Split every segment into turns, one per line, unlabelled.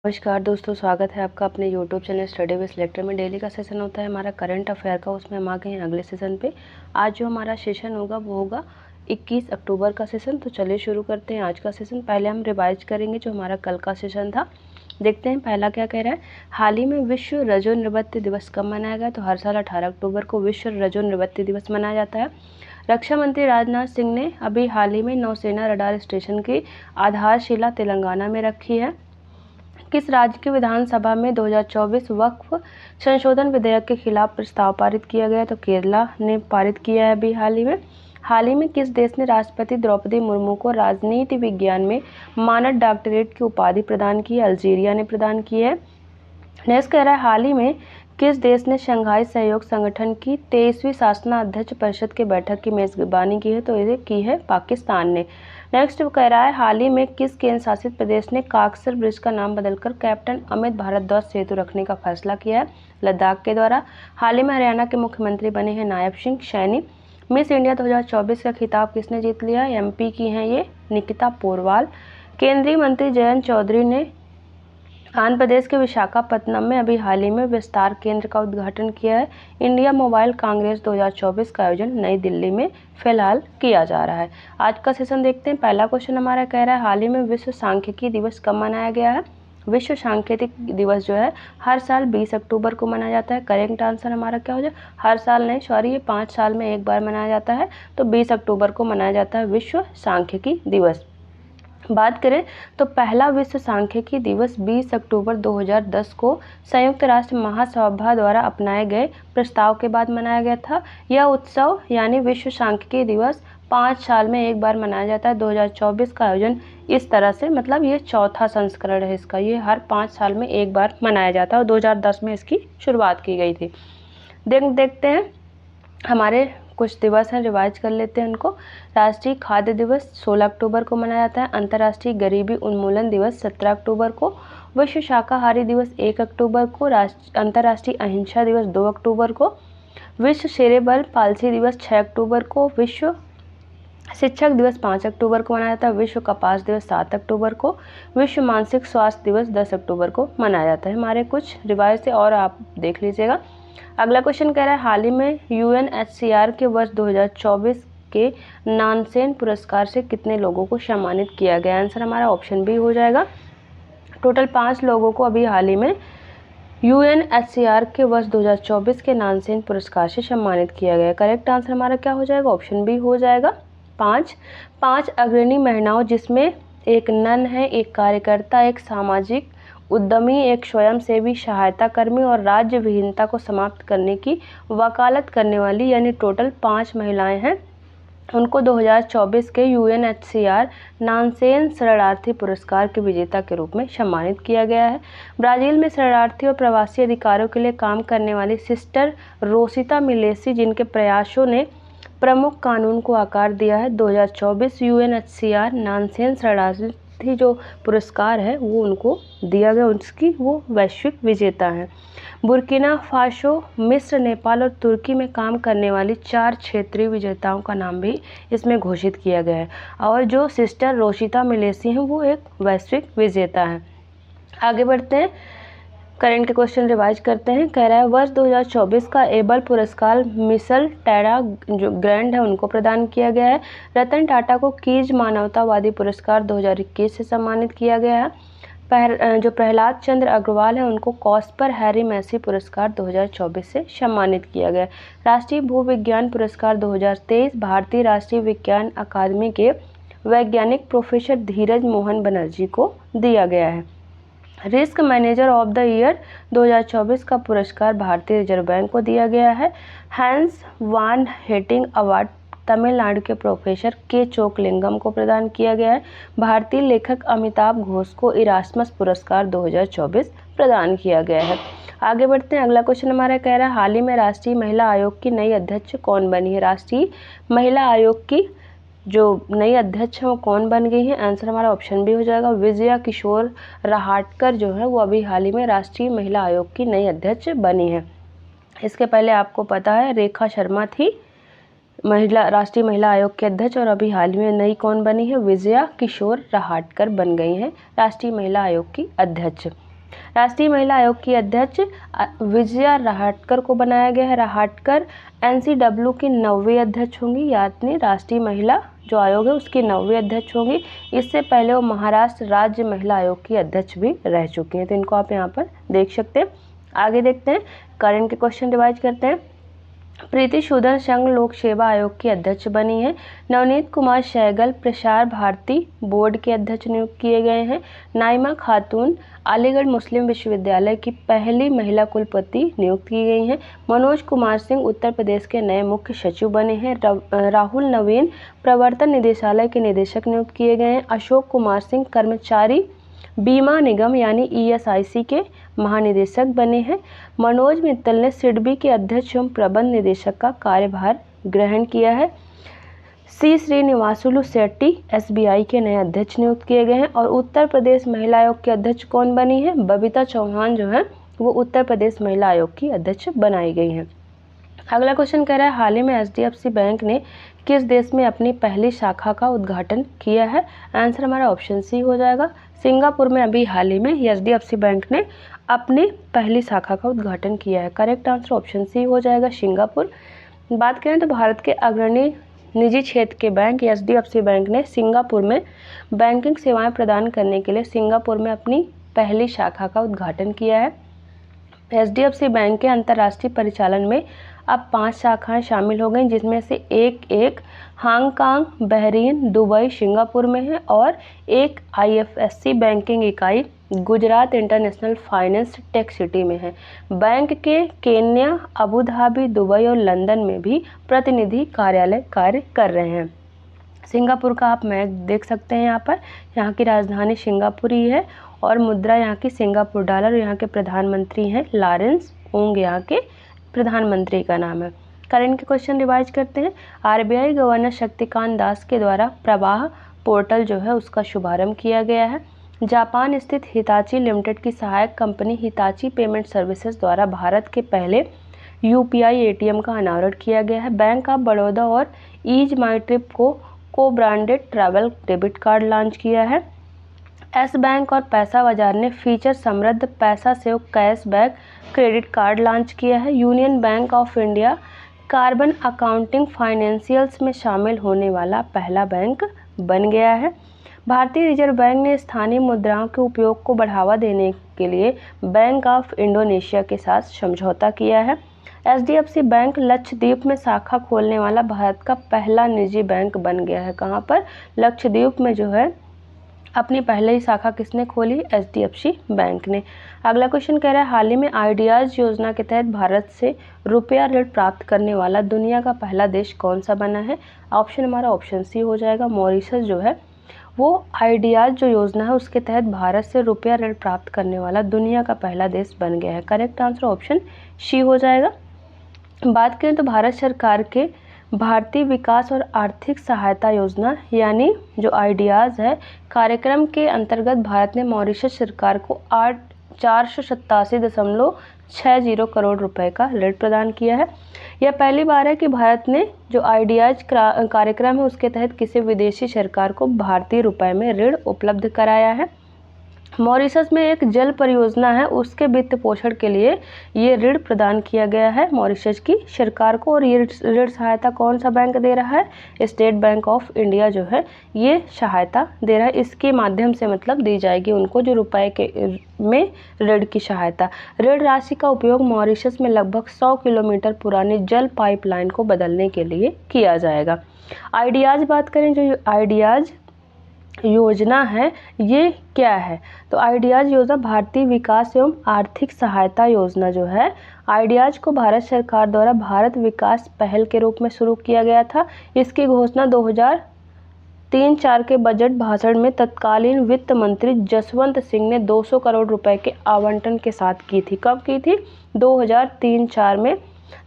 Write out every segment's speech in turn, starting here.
नमस्कार दोस्तों, स्वागत है आपका अपने YouTube channel study with selector में। डेली का सेशन होता है हमारा करंट अफेयर का, उसमें हम आ गए हैं अगले सेशन पे। आज जो हमारा सेशन होगा वो होगा 21 अक्टूबर का सेशन। तो चलिए शुरू करते हैं आज का सेशन। पहले हम रिवाइज करेंगे जो हमारा कल का सेशन था। देखते हैं पहला क्या कह रहा है। हाल ही में विश्व रजो नृत्य दिवस कब मनाया गया? तो हर साल 18 अक्टूबर को विश्व रजो नृत्य दिवस मनाया जाता है। रक्षा मंत्री राजनाथ सिंह ने अभी हाल ही में नौसेना रडार स्टेशन की आधारशिला तेलंगाना में रखी है। किस राज्य की विधानसभा में 2024 वक्फ संशोधन विधेयक के खिलाफ प्रस्ताव पारित किया गया? तो केरला ने पारित किया है अभी हाल ही में किस देश ने राष्ट्रपति द्रौपदी मुर्मू को राजनीति विज्ञान में मानद डॉक्टरेट की उपाधि प्रदान की है? अल्जीरिया ने प्रदान की है। नेक्स्ट कह रहा है, हाल ही में किस देश ने शंघाई सहयोग संगठन की 23वीं शासनाध्यक्ष परिषद की बैठक की मेजबानी की है? तो ये की है पाकिस्तान ने। नेक्स्ट कह रहा है, हाल ही में किस केंद्र शासित प्रदेश ने काकसर ब्रिज का नाम बदलकर कैप्टन अमित भारद्वाज सेतु रखने का फैसला किया है? लद्दाख के द्वारा। हाल ही में हरियाणा के मुख्यमंत्री बने हैं नायब सिंह सैनी। मिस इंडिया 2024 का खिताब किसने जीत लिया? एमपी की हैं ये निकिता पोरवाल। केंद्रीय मंत्री जयंत चौधरी ने आंध्र प्रदेश के विशाखापत्तनम में अभी हाल ही में विस्तार केंद्र का उद्घाटन किया है। इंडिया मोबाइल कांग्रेस 2024 का आयोजन नई दिल्ली में फिलहाल किया जा रहा है। आज का सेशन देखते हैं। पहला क्वेश्चन हमारा कह रहा है, हाल ही में विश्व सांख्यिकी दिवस कब मनाया गया है? विश्व सांख्यिकी दिवस जो है हर साल 20 अक्टूबर को मनाया जाता है। करेक्ट आंसर हमारा क्या हो जाए? हर साल नहीं, सॉरी, ये 5 साल में एक बार मनाया जाता है। तो 20 अक्टूबर को मनाया जाता है विश्व सांख्यिकी दिवस। बात करें तो पहला विश्व सांख्यिकी दिवस 20 अक्टूबर 2010 को संयुक्त राष्ट्र महासभा द्वारा अपनाए गए प्रस्ताव के बाद मनाया गया था। यह उत्सव यानी विश्व सांख्यिकी दिवस 5 साल में एक बार मनाया जाता है। 2024 का आयोजन इस तरह से, मतलब ये चौथा संस्करण है इसका, ये हर 5 साल में एक बार मनाया जाता है और 2010 में इसकी शुरुआत की गई थी। देखते हैं हमारे कुछ दिवस हैं, रिवाइज कर लेते हैं उनको। राष्ट्रीय खाद्य दिवस 16 अक्टूबर को मनाया जाता है। अंतर्राष्ट्रीय गरीबी उन्मूलन दिवस 17 अक्टूबर को। विश्व शाकाहारी दिवस 1 अक्टूबर को। अंतर्राष्ट्रीय अहिंसा दिवस 2 अक्टूबर को। विश्व सेरेब्रल पाल्सी दिवस 6 अक्टूबर को। विश्व शिक्षक दिवस 5 अक्टूबर को मनाया जाता है। विश्व कपास दिवस 7 अक्टूबर को। विश्व मानसिक स्वास्थ्य दिवस 10 अक्टूबर को मनाया जाता है। हमारे कुछ रिवाइज से और आप देख लीजिएगा। अगला क्वेश्चन कह रहा है, हाल ही में यूएनएचसीआर के वर्ष 2024 के नानसेन पुरस्कार से कितने लोगों को सम्मानित किया गया? आंसर हमारा ऑप्शन बी हो जाएगा। टोटल 5 लोगों को अभी हाल ही में यूएनएचसीआर के वर्ष 2024 के नानसेन पुरस्कार से सम्मानित किया गया। करेक्ट आंसर हमारा क्या हो जाएगा? ऑप्शन बी हो जाएगा। 5 अग्रणी महिलाओं, जिसमें एक नन है, एक कार्यकर्ता, एक सामाजिक उद्यमी, एक स्वयंसेवी सहायता कर्मी और राज्य विहीनता को समाप्त करने की वकालत करने वाली, यानी टोटल 5 महिलाएं हैं। उनको 2024 के यूएनएचसीआर नानसेन शरणार्थी पुरस्कार के विजेता के रूप में सम्मानित किया गया है। ब्राजील में शरणार्थी और प्रवासी अधिकारों के लिए काम करने वाली सिस्टर रोसिता मिलेसी, जिनके प्रयासों ने प्रमुख कानून को आकार दिया है, 2024 यूएनएचसीआर नानसेन शरणार्थी जो पुरस्कार है वो उनको दिया गया, उसकी वो वैश्विक विजेता हैं। बुर्किना फासो, मिस्र, नेपाल और तुर्की में काम करने वाली 4 क्षेत्रीय विजेताओं का नाम भी इसमें घोषित किया गया है। और जो सिस्टर रोशिता मिलेसी हैं वो एक वैश्विक विजेता हैं। आगे बढ़ते हैं, करंट के क्वेश्चन रिवाइज करते हैं। कह रहा है, वर्ष 2024 का एबल पुरस्कार मिशेल टेरा जो ग्रैंड है उनको प्रदान किया गया है। रतन टाटा को कीज मानवतावादी पुरस्कार 2021 से सम्मानित किया गया है। जो प्रहलाद चंद्र अग्रवाल है उनको कॉस्पर हैरी मैसी पुरस्कार 2024 से सम्मानित किया गया है। राष्ट्रीय भूविज्ञान पुरस्कार 2023 भारतीय राष्ट्रीय विज्ञान अकादमी के वैज्ञानिक प्रोफेसर धीरज मोहन बनर्जी को दिया गया है। Risk manager of the year 2024 का पुरस्कार भारतीय रिजर्व बैंक को दिया गया है। हैंस वान हेटिंग अवार्ड तमिलनाडु के प्रोफेसर के चोकलिंगम को प्रदान किया गया है। भारतीय लेखक अमिताभ घोष को इरास्मस पुरस्कार 2024 प्रदान किया गया है। आगे बढ़ते हैं, अगला क्वेश्चन हमारा कह रहा है, हाल ही में राष्ट्रीय महिला आयोग की नई अध्यक्ष कौन बनी है? राष्ट्रीय महिला आयोग की जो नई अध्यक्ष है वो कौन बन गई है? आंसर हमारा ऑप्शन बी हो जाएगा। विजया किशोर रहाटकर जो है वो अभी हाल ही में राष्ट्रीय महिला आयोग की नई अध्यक्ष बनी है। इसके पहले आपको पता है रेखा शर्मा थी राष्ट्रीय महिला आयोग के अध्यक्ष, और अभी हाल ही में नई कौन बनी है? विजया किशोर रहाटकर बन गई हैं राष्ट्रीय महिला आयोग की अध्यक्ष। राष्ट्रीय महिला आयोग की अध्यक्ष विजया राहटकर को बनाया गया है। राहटकर NCW की 9वीं अध्यक्ष होंगी, यानी राष्ट्रीय महिला जो आयोग है उसकी 9वीं अध्यक्ष होंगी। इससे पहले वो महाराष्ट्र राज्य महिला आयोग की अध्यक्ष भी रह चुकी हैं, तो इनको आप यहाँ पर देख सकते हैं। आगे देखते हैं, करंट के क्वेश्चन रिवाइज करते हैं। प्रीति सूदन संघ लोक सेवा आयोग की अध्यक्ष बनी है। नवनीत कुमार सहगल प्रसार भारती बोर्ड के अध्यक्ष नियुक्त किए गए हैं। नाइमा खातून अलीगढ़ मुस्लिम विश्वविद्यालय की पहली महिला कुलपति नियुक्त की गई हैं। मनोज कुमार सिंह उत्तर प्रदेश के नए मुख्य सचिव बने हैं। राहुल नवीन प्रवर्तन निदेशालय के निदेशक नियुक्त किए गए हैं। अशोक कुमार सिंह कर्मचारी बीमा निगम यानी ESIC के महानिदेशक बने हैं। मनोज मित्तल ने सिडबी के अध्यक्ष एवं प्रबंध निदेशक का कार्यभार ग्रहण किया है। C श्रीनिवासुलु शेट्टी SBI के नए अध्यक्ष नियुक्त किए गए हैं। और उत्तर प्रदेश महिला आयोग के अध्यक्ष कौन बनी है? बबीता चौहान जो है वो उत्तर प्रदेश महिला आयोग की अध्यक्ष बनाई गई हैं। अगला क्वेश्चन कह रहा है, हाल ही में HDFC बैंक ने किस देश में अपनी पहली शाखा का उद्घाटन किया है? आंसर हमारा ऑप्शन सी हो जाएगा। सिंगापुर में अभी हाल ही में HDFC बैंक ने अपनी पहली शाखा का उद्घाटन किया है। करेक्ट आंसर ऑप्शन सी हो जाएगा, सिंगापुर। बात करें तो भारत के अग्रणी निजी क्षेत्र के बैंक HDFC बैंक ने सिंगापुर में बैंकिंग सेवाएं प्रदान करने के लिए सिंगापुर में अपनी पहली शाखा का उद्घाटन किया है। HDFC बैंक के अंतर्राष्ट्रीय परिचालन में अब 5 शाखाएं शामिल हो गई, जिसमें से एक हांगकांग, बहरीन, दुबई, सिंगापुर में है और एक IFSC बैंकिंग इकाई Gujarat international finance tech city में है। बैंक के केन्या, अबू धाबी, दुबई और लंदन में भी प्रतिनिधि कार्यालय कार्य कर रहे हैं। सिंगापुर का आप मैप देख सकते हैं यहाँ पर। यहाँ की राजधानी सिंगापुर ही है और मुद्रा यहाँ की सिंगापुर डॉलर। यहाँ के प्रधानमंत्री हैं लॉरेंस ओंग, यहाँ के प्रधानमंत्री का नाम है। करंट के क्वेश्चन रिवाइज करते हैं। RBI गवर्नर शक्तिकांत दास के द्वारा प्रवाह पोर्टल जो है उसका शुभारंभ किया गया है। जापान स्थित हिताची लिमिटेड की सहायक कंपनी हिताची पेमेंट सर्विसेज द्वारा भारत के पहले UPI ATM का अनावरण किया गया है। बैंक ऑफ बड़ौदा और ईज माई ट्रिप को branded travel debit card launch किया है। एस बैंक और पैसा बाजार ने फीचर समृद्ध पैसा save cashback credit card launch किया है। Union bank of India carbon accounting financials में शामिल होने वाला पहला बैंक बन गया है। भारतीय रिजर्व बैंक ने स्थानीय मुद्राओं के उपयोग को बढ़ावा देने के लिए बैंक ऑफ इंडोनेशिया के साथ समझौता किया है। HDFC बैंक लक्षद्वीप में शाखा खोलने वाला भारत का पहला निजी बैंक बन गया है। कहाँ पर? लक्षद्वीप में जो है अपनी पहले ही शाखा किसने खोली? HDFC बैंक ने। अगला क्वेश्चन कह रहा है, हाल ही में आइडियाज़ योजना के तहत भारत से रुपया ऋण प्राप्त करने वाला दुनिया का पहला देश कौन सा बना है? ऑप्शन हमारा ऑप्शन सी हो जाएगा, मॉरिशस जो है वो आइडियाज़ जो योजना है उसके तहत भारत से रुपया ऋण प्राप्त करने वाला दुनिया का पहला देश बन गया है। करेक्ट आंसर ऑप्शन सी हो जाएगा। बात करें तो भारत सरकार के भारतीय विकास और आर्थिक सहायता योजना यानी जो आइडियाज़ है कार्यक्रम के अंतर्गत भारत ने मॉरिशस सरकार को 487.60 करोड़ रुपए का ऋण प्रदान किया है। यह पहली बार है कि भारत ने जो आइडियाज़ कार्यक्रम है उसके तहत किसी विदेशी सरकार को भारतीय रुपए में ऋण उपलब्ध कराया है। मॉरिशस में एक जल परियोजना है, उसके वित्त पोषण के लिए ये ऋण प्रदान किया गया है मॉरिशस की सरकार को। और ये ऋण सहायता कौन सा बैंक दे रहा है? स्टेट बैंक ऑफ इंडिया जो है ये सहायता दे रहा है। इसके माध्यम से मतलब दी जाएगी उनको जो रुपए के में ऋण की सहायता। ऋण राशि का उपयोग मॉरिशस में लगभग 100 किलोमीटर पुरानी जल पाइपलाइन को बदलने के लिए किया जाएगा। आइडियाज़ बात करें, जो आइडियाज़ योजना है ये क्या है? तो आइडियाज़ योजना भारतीय विकास एवं आर्थिक सहायता योजना जो है, आइडियाज़ को भारत सरकार द्वारा भारत विकास पहल के रूप में शुरू किया गया था। इसकी घोषणा 2003-04 के बजट भाषण में तत्कालीन वित्त मंत्री जसवंत सिंह ने 200 करोड़ रुपए के आवंटन के साथ की थी। कब की थी? 2003-04 में।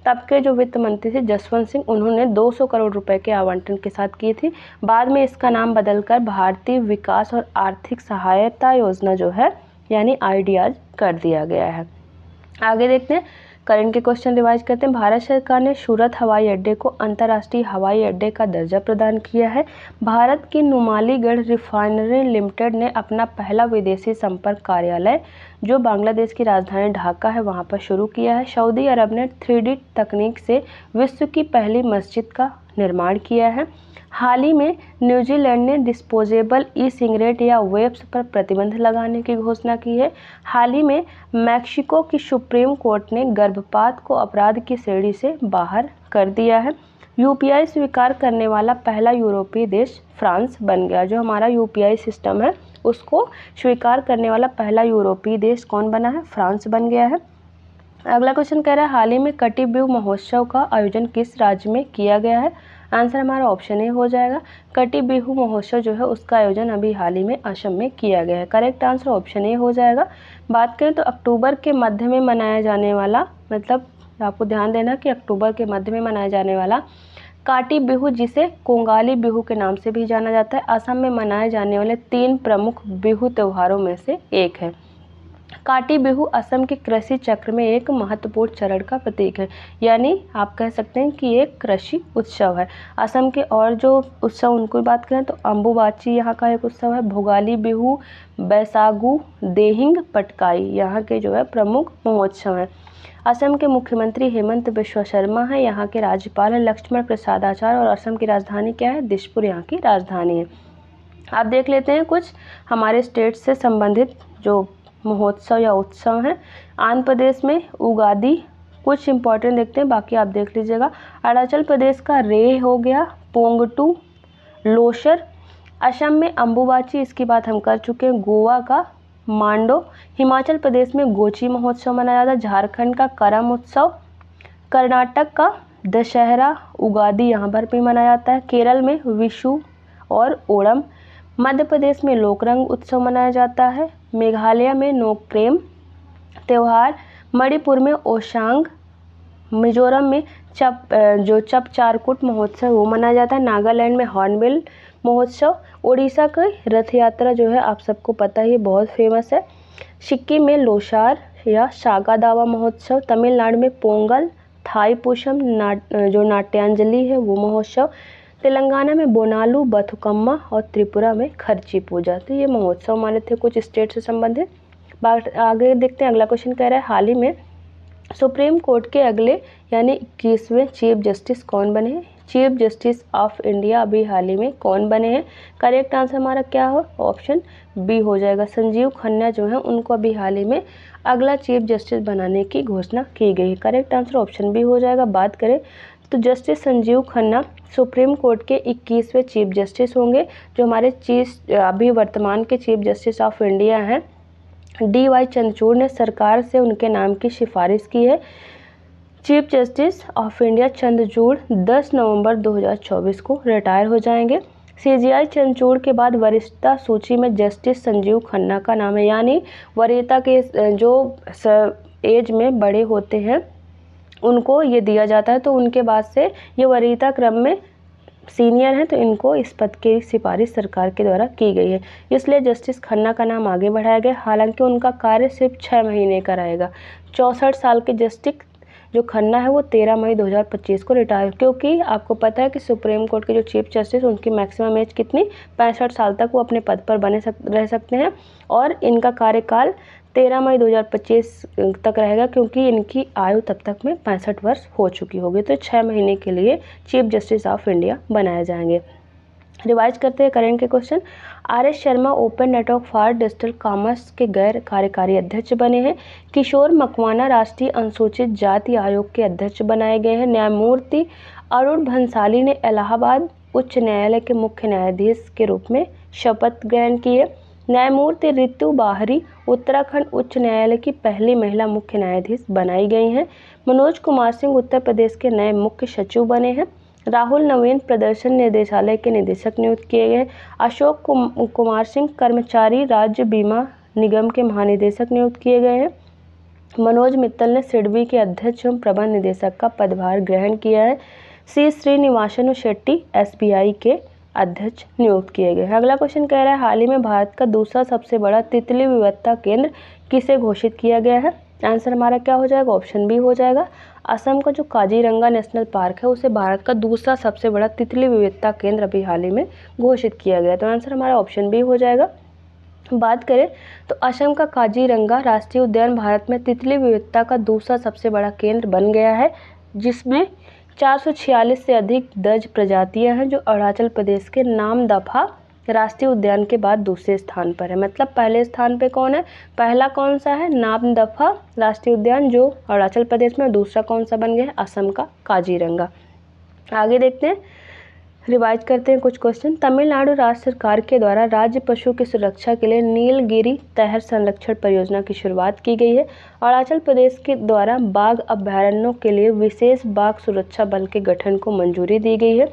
तब के जो वित्त मंत्री थे जसवंत सिंह, उन्होंने 200 करोड़ रुपए के आवंटन के साथ की थी। बाद में इसका नाम बदलकर भारतीय विकास और आर्थिक सहायता योजना जो है यानी आइडियाज़ कर दिया गया है। आगे देखते हैं, करंट के क्वेश्चन रिवाइज करते हैं। भारत सरकार ने सूरत हवाई अड्डे को अंतर्राष्ट्रीय हवाई अड्डे का दर्जा प्रदान किया है। भारत की नुमालीगढ़ रिफाइनरी लिमिटेड ने अपना पहला विदेशी संपर्क कार्यालय जो बांग्लादेश की राजधानी ढाका है वहां पर शुरू किया है। सऊदी अरब ने 3D तकनीक से विश्व की पहली मस्जिद का निर्माण किया है। हाल ही में न्यूजीलैंड ने डिस्पोजेबल ई सिगरेट या वेप्स पर प्रतिबंध लगाने की घोषणा की है। हाल ही में मैक्सिको की सुप्रीम कोर्ट ने गर्भपात को अपराध की श्रेणी से बाहर कर दिया है। यूपीआई स्वीकार करने वाला पहला यूरोपीय देश फ्रांस बन गया। जो हमारा यूपीआई सिस्टम है उसको स्वीकार करने वाला पहला यूरोपीय देश कौन बना है? फ्रांस बन गया है। अगला क्वेश्चन कह रहा है हाल ही में कटी बिहू महोत्सव का आयोजन किस राज्य में किया गया है? आंसर हमारा ऑप्शन ए हो जाएगा। कटी बिहू महोत्सव जो है उसका आयोजन अभी हाल ही में असम में किया गया है। करेक्ट आंसर ऑप्शन ए हो जाएगा। बात करें तो अक्टूबर के मध्य में मनाया जाने वाला, मतलब आपको ध्यान देना कि अक्टूबर के मध्य में मनाया जाने वाला काटी बिहू, जिसे कोंगाली बिहू के नाम से भी जाना जाता है, असम में मनाए जाने वाले 3 प्रमुख बिहू त्योहारों में से एक है। काटी बिहू असम के कृषि चक्र में एक महत्वपूर्ण चरण का प्रतीक है, यानी आप कह सकते हैं कि एक कृषि उत्सव है। असम के और जो उत्सव उनको बात करें तो अम्बुबाची यहाँ का एक उत्सव है, भोगाली बिहू, बैसागु, देहिंग पटकाई यहाँ के जो है प्रमुख महोत्सव हैं। असम के मुख्यमंत्री हेमंत बिश्वा शर्मा है, यहाँ के राज्यपाल है लक्ष्मण प्रसाद आचार्य और असम की राजधानी क्या है? दिसपुर यहाँ की राजधानी है। आप देख लेते हैं कुछ हमारे स्टेट से संबंधित जो महोत्सव या उत्सव हैं। आंध्र प्रदेश में उगादी, कुछ इंपॉर्टेंट देखते हैं, बाकी आप देख लीजिएगा। अरुणाचल प्रदेश का रे हो गया, पोंगटू, लोसर। असम में अम्बुबाची, इसकी बात हम कर चुके हैं। गोवा का मांडो। हिमाचल प्रदेश में गोची महोत्सव मनाया जाता है। झारखंड का करम उत्सव। कर्नाटक का दशहरा, उगादी यहाँ पर भी मनाया जाता है। केरल में विशु और ओणम। मध्य प्रदेश में लोकरंग उत्सव मनाया जाता है। मेघालय में नोक्रेम त्यौहार। मणिपुर में ओशांग। मिजोरम में चपचारकुट महोत्सव वो मनाया जाता है। नागालैंड में हॉर्नबिल महोत्सव। उड़ीसा की रथ यात्रा जो है आप सबको पता ही बहुत फेमस है। सिक्किम में लोसार या सागा दावा महोत्सव। तमिलनाडु में पोंगल, थाईपुसम जो नाट्यांजलि है वो महोत्सव। तेलंगाना में बोनालू, बथुकम्मा और त्रिपुरा में खर्ची पूजा। तो ये महोत्सव हमारे थे कुछ स्टेट से संबंधित। बात आगे देखते हैं। अगला क्वेश्चन कह रहा है हाल ही में सुप्रीम कोर्ट के अगले यानी 21वें चीफ जस्टिस कौन बने हैं? चीफ जस्टिस ऑफ इंडिया अभी हाल ही में कौन बने हैं? करेक्ट आंसर हमारा क्या हो? ऑप्शन बी हो जाएगा। संजीव खन्ना जो है उनको अभी हाल ही में अगला चीफ जस्टिस बनाने की घोषणा की गई है। करेक्ट आंसर ऑप्शन बी हो जाएगा। बात करें तो justice Sanjeev Khanna supreme court के 21वें चीफ जस्टिस होंगे। जो हमारे अभी वर्तमान के चीफ जस्टिस ऑफ इंडिया हैं DY चंद्रचूड़ ने सरकार से उनके नाम की सिफारिश की है। Chief justice of India Chandrachud 10 नवंबर 2024 को रिटायर हो जाएंगे। CJI चंद्रचूड़ के बाद वरिष्ठता सूची में जस्टिस संजीव खन्ना का नाम है, यानी वरीयता के जो एज में बड़े होते हैं उनको ये दिया जाता है, तो उनके बाद से ये वरीयता क्रम में सीनियर हैं, तो इनको इस पद की सिफारिश सरकार के द्वारा की गई है, इसलिए जस्टिस खन्ना का नाम आगे बढ़ाया गया। हालांकि उनका कार्य सिर्फ 6 महीने का रहेगा। 64 साल के जस्टिस जो खन्ना है वो 13 मई 2025 को रिटायर, क्योंकि आपको पता है कि सुप्रीम कोर्ट के जो चीफ जस्टिस उनकी मैक्सिमम एज कितनी 65 साल तक वो अपने पद पर रह सकते हैं और इनका कार्यकाल 13 मई 2025 तक रहेगा, क्योंकि इनकी आयु तब तक में 65 वर्ष हो चुकी होगी। तो 6 महीने के लिए चीफ जस्टिस ऑफ इंडिया बनाए जाएंगे। रिवाइज करते हैं करंट के question. RS Sharma open network for digital commerce के गैर कार्यकारी अध्यक्ष बने हैं। किशोर मकवाना राष्ट्रीय अनुसूचित जाति आयोग के अध्यक्ष बनाए गए हैं। न्यायमूर्ति अरुण भंसाली ने इलाहाबाद उच्च न्यायालय के मुख्य न्यायाधीश के रूप में शपथ ग्रहण की है। न्यायमूर्ति ऋतु बाहरी उत्तराखंड उच्च न्यायालय की पहली महिला मुख्य न्यायाधीश बनाई गई हैं। मनोज कुमार सिंह उत्तर प्रदेश के नए मुख्य सचिव बने हैं। राहुल नवीन प्रदर्शन निदेशालय के निदेशक नियुक्त किए गए। अशोक कुमार सिंह कर्मचारी राज्य बीमा निगम के महानिदेशक नियुक्त किए गए हैं। मनोज मित्तल ने सिडबी के अध्यक्ष एवं प्रबंध निदेशक का पदभार ग्रहण किया है। C श्रीनिवासन शेट्टी SBI के अध्यक्ष नियुक्त किए गए हैं। अगला क्वेश्चन कह रहा है हाल ही में भारत का दूसरा सबसे बड़ा तितली विविधता केंद्र किसे घोषित किया गया है? आंसर हमारा क्या हो जाएगा, ऑप्शन बी हो जाएगा। असम का जो काजीरंगा नेशनल पार्क है उसे भारत का दूसरा सबसे बड़ा तितली विविधता केंद्र अभी हाल ही में घोषित किया गया, तो आंसर हमारा ऑप्शन बी हो जाएगा। बात करें तो असम का काजीरंगा राष्ट्रीय उद्यान भारत में तितली विविधता का दूसरा सबसे बड़ा केंद्र बन गया है, जिसमें 446 से अधिक दर्ज प्रजातियां हैं, जो अरुणाचल प्रदेश के नामदफा राष्ट्रीय उद्यान के बाद दूसरे स्थान पर है। मतलब पहले स्थान पे कौन है, पहला कौन सा है, नामदफा राष्ट्रीय उद्यान जो अरुणाचल प्रदेश में, दूसरा कौन सा बन गया है, असम का काजीरंगा। आगे देखते हैं, रिवाइज करते हैं कुछ क्वेश्चन। तमिलनाडु राज्य सरकार के द्वारा राज्य पशु की सुरक्षा के लिए नीलगिरी तहर संरक्षण परियोजना की शुरुआत की गई है। अरुणाचल प्रदेश के द्वारा बाघ अभयारण्यों के लिए विशेष बाघ सुरक्षा बल के गठन को मंजूरी दी गई है।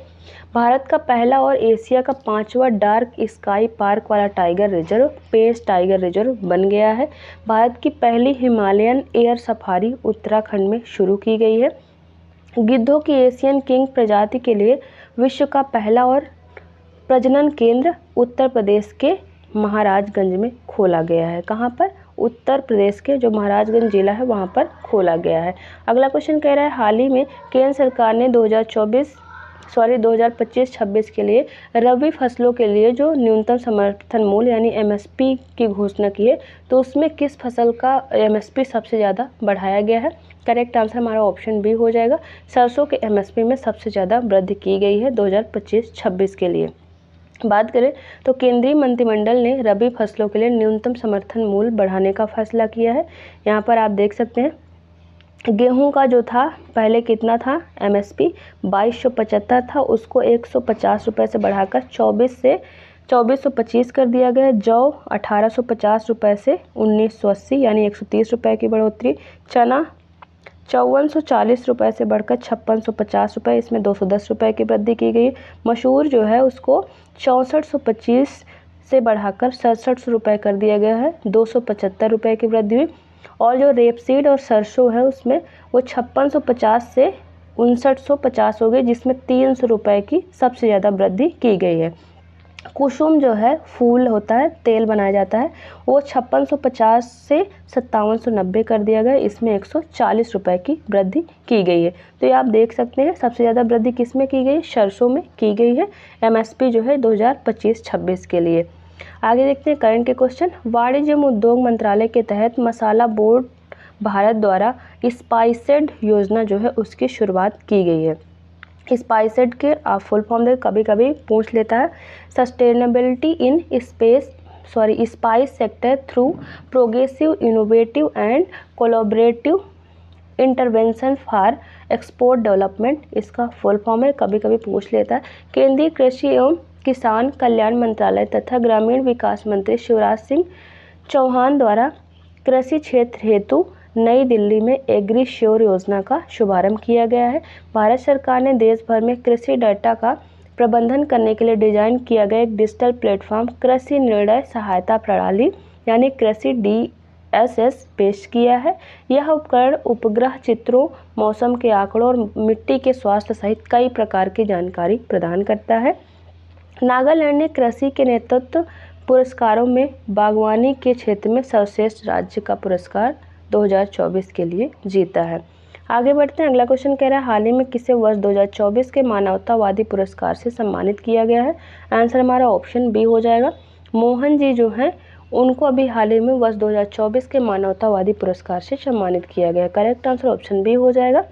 भारत का पहला और एशिया का 5वां डार्क स्काई पार्क वाला टाइगर रिजर्व पेंच टाइगर रिजर्व बन गया है। भारत की पहली हिमालयन एयर सफारी उत्तराखंड में शुरू की गई है। गिद्धों की एशियन किंग प्रजाति के लिए विश्व का पहला और प्रजनन केंद्र उत्तर प्रदेश के महाराजगंज में खोला गया है। कहाँ पर, उत्तर प्रदेश के जो महाराजगंज जिला है वहाँ पर खोला गया है। अगला क्वेश्चन कह रहा है, हाल ही में केंद्र सरकार ने 2025-26 के लिए रबी फसलों के लिए जो न्यूनतम समर्थन मूल्य यानी एमएसपी की घोषणा की है, तो उसमें किस फसल का एमएसपी सबसे ज़्यादा बढ़ाया गया है। करेक्ट आंसर हमारा ऑप्शन बी हो जाएगा। सरसों के एमएसपी में सबसे ज़्यादा वृद्धि की गई है 2025-26 के लिए। बात करें तो केंद्रीय मंत्रिमंडल ने रबी फसलों के लिए न्यूनतम समर्थन मूल्य बढ़ाने का फैसला किया है। यहाँ पर आप देख सकते हैं, गेहूं का जो था पहले कितना था, एमएसपी 2275 था, उसको 150 रुपये से बढ़ाकर 2425 कर दिया गया। जौ 1850 रुपये से 1980 यानी 130 रुपये की बढ़ोतरी। चना 5440 रुपये से बढ़कर 5650 रुपये, इसमें 210 रुपये की वृद्धि की गई। मसूर जो है उसको 6425 से बढ़ाकर 6700 रुपये कर दिया गया है, 275 रुपये की वृद्धि हुई। और जो रेपसीड और सरसों है उसमें वो 5650 से 5950 हो गई, जिसमें 300 रुपये की सबसे ज़्यादा वृद्धि की गई है। कुसुम जो है फूल होता है, तेल बनाया जाता है, वो 5650 से 5790 कर दिया गया, इसमें 140 रुपये की वृद्धि की गई है। तो ये आप देख सकते हैं सबसे ज़्यादा वृद्धि किस में की गई, सरसों में की गई है, एमएसपी जो है 2025-26 के लिए। आगे देखते हैं करंट के क्वेश्चन। वाणिज्य एवं उद्योग मंत्रालय के तहत मसाला बोर्ड भारत द्वारा स्पाइसेड योजना जो है उसकी शुरुआत की गई है। स्पाइसेड के फुल फॉर्म दे कभी कभी पूछ लेता है, sustainability in spice sector through progressive innovative and collaborative intervention for export development, इसका फुल फॉर्म है, कभी कभी पूछ लेता है। केंद्रीय कृषि एवं किसान कल्याण मंत्रालय तथा ग्रामीण विकास मंत्री शिवराज सिंह चौहान द्वारा कृषि क्षेत्र हेतु नई दिल्ली में एग्री श्योर योजना का शुभारंभ किया गया है। भारत सरकार ने देश भर में कृषि डाटा का प्रबंधन करने के लिए डिजाइन किया गया एक डिजिटल प्लेटफॉर्म कृषि निर्णय सहायता प्रणाली यानी कृषि DSS पेश किया है। यह उपकरण उपग्रह चित्रों, मौसम के आंकड़ों और मिट्टी के स्वास्थ्य सहित कई प्रकार की जानकारी प्रदान करता है। नागालैंड ने कृषि के नेतृत्व पुरस्कारों में बागवानी के क्षेत्र में सर्वश्रेष्ठ राज्य का पुरस्कार 2024 के लिए जीता है। आगे बढ़ते हैं, अगला क्वेश्चन कह रहा है, हाल ही में किसे वर्ष 2024 के मानवतावादी पुरस्कार से सम्मानित किया गया है। आंसर हमारा ऑप्शन बी हो जाएगा। मोहन जी जो हैं उनको अभी हाल ही में वर्ष 2024 के मानवतावादी पुरस्कार से सम्मानित किया गया है। करेक्ट आंसर ऑप्शन बी हो जाएगा।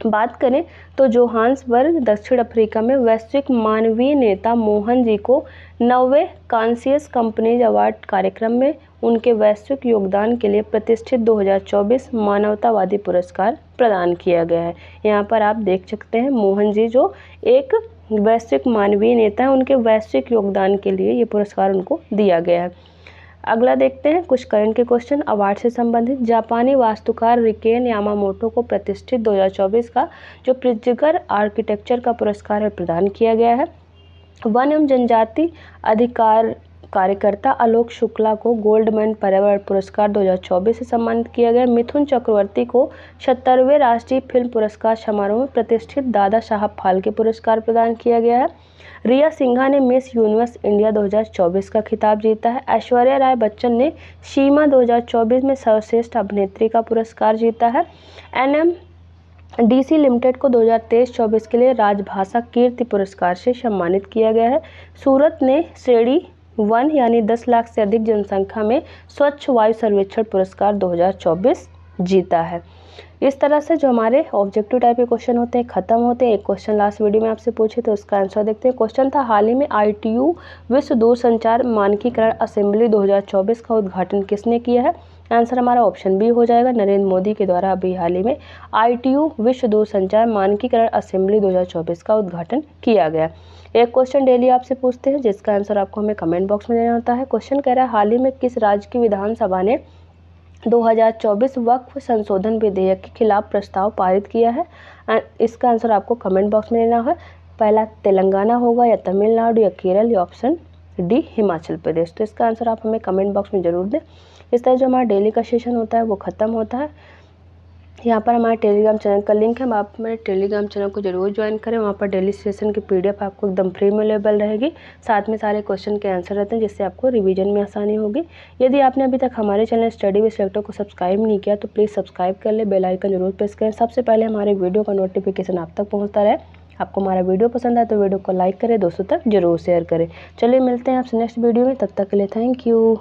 बात करें तो जोहान्सबर्ग दक्षिण अफ्रीका में वैश्विक मानवीय नेता मोहन जी को 90वें कॉन्शियस कंपनीज अवार्ड कार्यक्रम में उनके वैश्विक योगदान के लिए प्रतिष्ठित 2024 मानवतावादी पुरस्कार प्रदान किया गया है। यहाँ पर आप देख सकते हैं मोहन जी जो एक वैश्विक मानवीय नेता है, उनके वैश्विक योगदान के लिए ये पुरस्कार उनको दिया गया है। अगला देखते हैं कुछ करंट के क्वेश्चन अवार्ड से संबंधित। जापानी वास्तुकार रिकेन यामामोटो को प्रतिष्ठित 2024 का जो प्रिट्जगर आर्किटेक्चर का पुरस्कार है प्रदान किया गया है। वन एवं जनजाति अधिकार कार्यकर्ता आलोक शुक्ला को गोल्डमैन पर्यावरण पुरस्कार 2024 से सम्मानित किया गया। मिथुन चक्रवर्ती को 76वें राष्ट्रीय फिल्म पुरस्कार समारोह में प्रतिष्ठित दादा साहब फाल्के पुरस्कार प्रदान किया गया है। रिया सिंघा ने मिस यूनिवर्स इंडिया 2024 का खिताब जीता है। ऐश्वर्या राय बच्चन ने शीमा 2024 में सर्वश्रेष्ठ अभिनेत्री का पुरस्कार जीता है। NMDC लिमिटेड को 2023-24 के लिए राजभाषा कीर्ति पुरस्कार से सम्मानित किया गया है। सूरत ने श्रेणी 1 यानी 10 लाख से अधिक जनसंख्या में स्वच्छ वायु सर्वेक्षण पुरस्कार 2024 जीता है। इस तरह से जो हमारे ऑब्जेक्टिव टाइप के क्वेश्चन होते हैं खत्म होते हैं। एक क्वेश्चन लास्ट वीडियो में आपसे पूछे तो उसका आंसर देखते हैं। क्वेश्चन था, हाल ही में ITU विश्व दूरसंचार मानकीकरण असेंबली 2024 का उद्घाटन किसने किया है? आंसर हमारा ऑप्शन बी हो जाएगा, नरेंद्र मोदी के द्वारा अभी हाल ही में ITU विश्व दूरसंचार मानकीकरण असेंबली 2024 का उद्घाटन किया गया। एक क्वेश्चन डेली आपसे पूछते हैं जिसका आंसर आपको हमें कमेंट बॉक्स में देना होता है। क्वेश्चन कह रहा है, हाल ही में किस राज्य की विधानसभा ने 2024 वक्फ संशोधन विधेयक के खिलाफ प्रस्ताव पारित किया है? इसका आंसर आपको कमेंट बॉक्स में देना है। पहला तेलंगाना होगा या तमिलनाडु या केरल या ऑप्शन डी हिमाचल प्रदेश। तो इसका आंसर आप हमें कमेंट बॉक्स में जरूर दें। इस तरह जो हमारा डेली का सेशन होता है वो ख़त्म होता है। यहाँ पर हमारे टेलीग्राम चैनल का लिंक है, आप हमारे टेलीग्राम चैनल को जरूर ज्वाइन करें। वहाँ पर डेली सेशन की PDF आपको एकदम फ्री में अवेलेबल रहेगी। साथ में सारे क्वेश्चन के आंसर रहते हैं जिससे आपको रिवीजन में आसानी होगी। यदि आपने अभी तक हमारे चैनल स्टडी विद सिलेक्टर को सब्सक्राइब नहीं किया तो प्लीज़ सब्सक्राइब कर ले, बेल आइकन जरूर प्रेस करें, सबसे पहले हमारे वीडियो का नोटिफिकेशन आप तक पहुँचता रहे। आपको हमारा वीडियो पसंद आए तो वीडियो को लाइक करें, दोस्तों तक जरूर शेयर करें। चलिए मिलते हैं आपसे नेक्स्ट वीडियो में, तब तक के लिए थैंक यू।